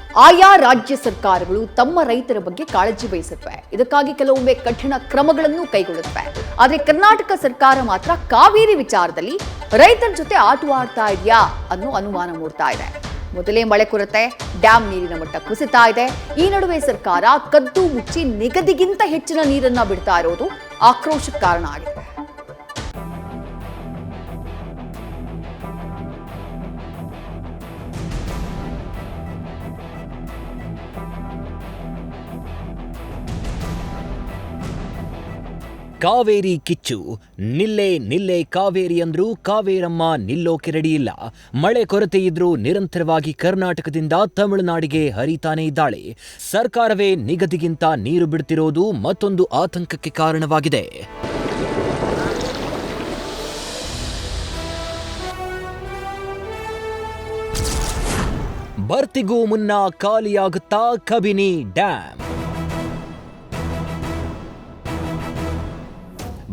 ಆಯಾ ರಾಜ್ಯ ಸರ್ಕಾರಗಳು ತಮ್ಮ ರೈತರ ಬಗ್ಗೆ ಕಾಳಜಿ ವಹಿಸುತ್ತವೆ. ಇದಕ್ಕಾಗಿ ಕೆಲವೊಮ್ಮೆ ಕಠಿಣ ಕ್ರಮಗಳನ್ನು ಕೈಗೊಳ್ಳುತ್ತವೆ. ಆದರೆ ಕರ್ನಾಟಕ ಸರ್ಕಾರ ಮಾತ್ರ ಕಾವೇರಿ ವಿಚಾರದಲ್ಲಿ ರೈತರ ಜೊತೆ ಆಟವಾಡ್ತಾ ಇದೆಯಾ ಅನ್ನೋ ಅನುಮಾನ ಮೂಡ್ತಾ ಇದೆ. ಮೊದಲೇ ಮಳೆ ಕೊರತೆ, ಡ್ಯಾಂ ನೀರಿನ ಮಟ್ಟ ಕುಸಿತಾ ಇದೆ. ಈ ನಡುವೆ ಸರ್ಕಾರ ಕದ್ದು ಮುಚ್ಚಿ ನಿಗದಿಗಿಂತ ಹೆಚ್ಚಿನ ನೀರನ್ನ ಬಿಡ್ತಾ ಇರೋದು ಆಕ್ರೋಶಕ್ಕೆ ಕಾರಣ ಆಗಿದೆ. ಕಾವೇರಿ ಕಿಚ್ಚು. ನಿಲ್ಲೆ ನಿಲ್ಲೆ ಕಾವೇರಿ ಅಂದ್ರೂ ಕಾವೇರಮ್ಮ ನಿಲ್ಲೋಕೆ ರೆಡಿಯಿಲ್ಲ. ಮಳೆ ಕೊರತೆ ಇದ್ರೂ ನಿರಂತರವಾಗಿ ಕರ್ನಾಟಕದಿಂದ ತಮಿಳುನಾಡಿಗೆ ಹರಿತಾನೇ ಇದ್ದಾಳೆ. ಸರ್ಕಾರವೇ ನಿಗದಿಗಿಂತ ನೀರು ಬಿಡ್ತಿರೋದು ಮತ್ತೊಂದು ಆತಂಕಕ್ಕೆ ಕಾರಣವಾಗಿದೆ. ಭರ್ತಿಗೂ ಮುನ್ನ ಖಾಲಿಯಾಗುತ್ತಾ ಕಬಿನಿ ಡ್ಯಾಂ.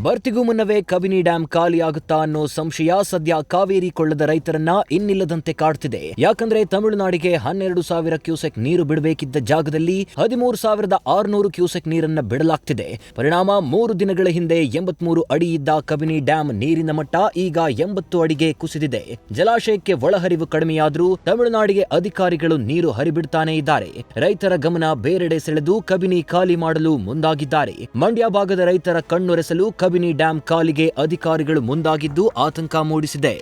ಭರ್ತಿಗೂ ಮುನ್ನವೇ ಕಬಿನಿ ಡ್ಯಾಂ ಖಾಲಿಯಾಗುತ್ತಾ ಅನ್ನೋ ಸಂಶಯ ಸದ್ಯ ಕಾವೇರಿ ಕೊಳ್ಳದ ರೈತರನ್ನ ಇನ್ನಿಲ್ಲದಂತೆ ಕಾಡ್ತಿದೆ. ಯಾಕಂದ್ರೆ ತಮಿಳುನಾಡಿಗೆ 12,000 ಕ್ಯೂಸೆಕ್ ನೀರು ಬಿಡಬೇಕಿದ್ದ ಜಾಗದಲ್ಲಿ 13,600 ಕ್ಯೂಸೆಕ್ ನೀರನ್ನ ಬಿಡಲಾಗ್ತಿದೆ. ಪರಿಣಾಮ 3 ದಿನಗಳ ಹಿಂದೆ 83 ಅಡಿ ಇದ್ದ ಕಬಿನಿ ಡ್ಯಾಂ ನೀರಿನ ಮಟ್ಟ ಈಗ 80 ಅಡಿಗೆ ಕುಸಿದಿದೆ. ಜಲಾಶಯಕ್ಕೆ ಒಳಹರಿವು ಕಡಿಮೆಯಾದ್ರೂ ತಮಿಳುನಾಡಿಗೆ ಅಧಿಕಾರಿಗಳು ನೀರು ಹರಿಬಿಡ್ತಾನೆ ಇದ್ದಾರೆ. ರೈತರ ಗಮನ ಬೇರೆಡೆ ಸೆಳೆದು ಕಬಿನಿ ಖಾಲಿ ಮಾಡಲು ಮುಂದಾಗಿದ್ದಾರೆ. ಮಂಡ್ಯ ಭಾಗದ ರೈತರ ಕಣ್ಣೊರೆಸಲು ಕಬಿನಿ ಡ್ಯಾಂ ಖಾಲಿಗೆ ಅಧಿಕಾರಿಗಳು ಮುಂದಾಗಿದ್ದು ಆತಂಕ ಮೂಡಿಸಿದೆ.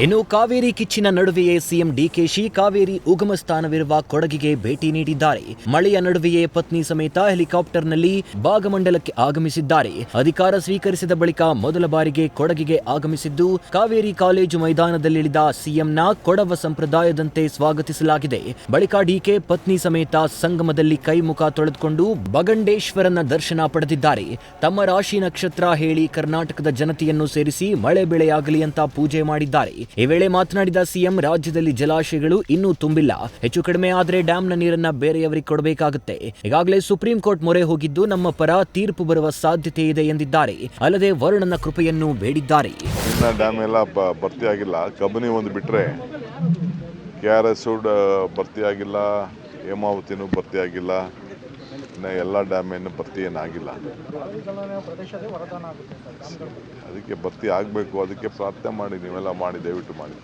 ಇನ್ನು ಕಾವೇರಿ ಕಿಚ್ಚಿನ ನಡುವೆಯೇ ಸಿಎಂ ಡಿಕೆಶಿ ಕಾವೇರಿ ಉಗಮ ಸ್ಥಾನವಿರುವ ಕೊಡಗಿಗೆ ಭೇಟಿ ನೀಡಿದ್ದಾರೆ. ಮಳೆಯ ನಡುವೆಯೇ ಪತ್ನಿ ಸಮೇತ ಹೆಲಿಕಾಪ್ಟರ್ನಲ್ಲಿ ಭಾಗಮಂಡಲಕ್ಕೆ ಆಗಮಿಸಿದ್ದಾರೆ. ಅಧಿಕಾರ ಸ್ವೀಕರಿಸಿದ ಬಳಿಕ ಮೊದಲ ಬಾರಿಗೆ ಕೊಡಗಿಗೆ ಆಗಮಿಸಿದ್ದು ಕಾವೇರಿ ಕಾಲೇಜು ಮೈದಾನದಲ್ಲಿಳಿದ ಸಿಎಂನ ಕೊಡವ ಸಂಪ್ರದಾಯದಂತೆ ಸ್ವಾಗತಿಸಲಾಗಿದೆ. ಬಳಿಕ ಡಿಕೆ ಪತ್ನಿ ಸಮೇತ ಸಂಗಮದಲ್ಲಿ ಕೈ ಮುಖ ತೊಳೆದುಕೊಂಡು ಬಗಂಡೇಶ್ವರನ ದರ್ಶನ ಪಡೆದಿದ್ದಾರೆ. ತಮ್ಮ ರಾಶಿ ನಕ್ಷತ್ರ ಹೇಳಿ ಕರ್ನಾಟಕದ ಜನತೆಯನ್ನು ಸೇರಿಸಿ ಮಳೆ ಬೆಳೆಯಾಗಲಿ ಅಂತ ಪೂಜೆ ಮಾಡಿದ್ದಾರೆ. ಈ ವೇಳೆ ಮಾತನಾಡಿದ ಸಿಎಂ, ರಾಜ್ಯದಲ್ಲಿ ಜಲಾಶಯಗಳು ಇನ್ನೂ ತುಂಬಿಲ್ಲ. ಹೆಚ್ಚು ಕಡಿಮೆ ಆದರೆ ಡ್ಯಾಂನ ನೀರನ್ನ ಬೇರೆಯವರಿಗೆ ಕೊಡಬೇಕಾಗುತ್ತೆ. ಈಗಾಗಲೇ ಸುಪ್ರೀಂ ಕೋರ್ಟ್ ಮೊರೆ ಹೋಗಿದ್ದು ನಮ್ಮ ಪರ ತೀರ್ಪು ಬರುವ ಸಾಧ್ಯತೆ ಇದೆ ಎಂದಿದ್ದಾರೆ. ಅಲ್ಲದೆ ವರುಣನ ಕೃಪೆಯನ್ನು ಬೇಡಿದ್ದಾರೆ. ಡ್ಯಾಮ್ ಎಲ್ಲ ಭರ್ತಿಯಾಗಿಲ್ಲ. ಕಬಿನಿ ಒಂದು ಬಿಟ್ರೆ KRS ಭರ್ತಿಯಾಗಿಲ್ಲ, ಹೇಮಾವತಿನೂ ಭರ್ತಿಯಾಗಿಲ್ಲ. ಎಲ್ಲ ಡ್ಯಾಮ್ ಏನು ಭರ್ತಿ ಏನಾಗಿಲ್ಲ. ಅದಕ್ಕೆ ಭರ್ತಿ ಆಗಬೇಕು. ಅದಕ್ಕೆ ಪ್ರಾರ್ಥನೆ ಮಾಡಿ, ನೀವೆಲ್ಲ ಮಾಡಿ, ದಯವಿಟ್ಟು ಮಾಡಿ.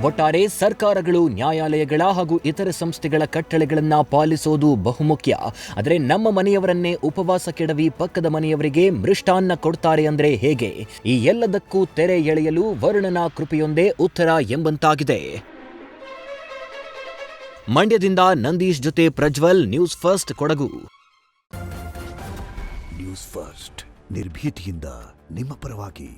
ಒಟ್ಟಾರೆ ಸರ್ಕಾರಗಳು, ನ್ಯಾಯಾಲಯಗಳ ಹಾಗೂ ಇತರ ಸಂಸ್ಥೆಗಳ ಕಟ್ಟಳೆಗಳನ್ನ ಪಾಲಿಸೋದು ಬಹುಮುಖ್ಯ. ಆದರೆ ನಮ್ಮ ಮನೆಯವರನ್ನೇ ಉಪವಾಸ ಕೆಡವಿ ಪಕ್ಕದ ಮನೆಯವರಿಗೆ ಮೃಷ್ಟಾನ್ನ ಕೊಡ್ತಾರೆ ಅಂದ್ರೆ ಹೇಗೆ? ಈ ಎಲ್ಲದಕ್ಕೂ ತೆರೆ ಎಳೆಯಲು ವರುಣನ ಕೃಪೆಯೊಂದೇ ಉತ್ತರ ಎಂಬಂತಾಗಿದೆ. ಮಂಡ್ಯದಿಂದ ನಂದೀಶ್ ಜೊತೆ Prajwal, news first Kodagu. News first ನಿರ್ಭೀತಿಯಿಂದ ನಿಮ್ಮ ಪರವಾಗಿ.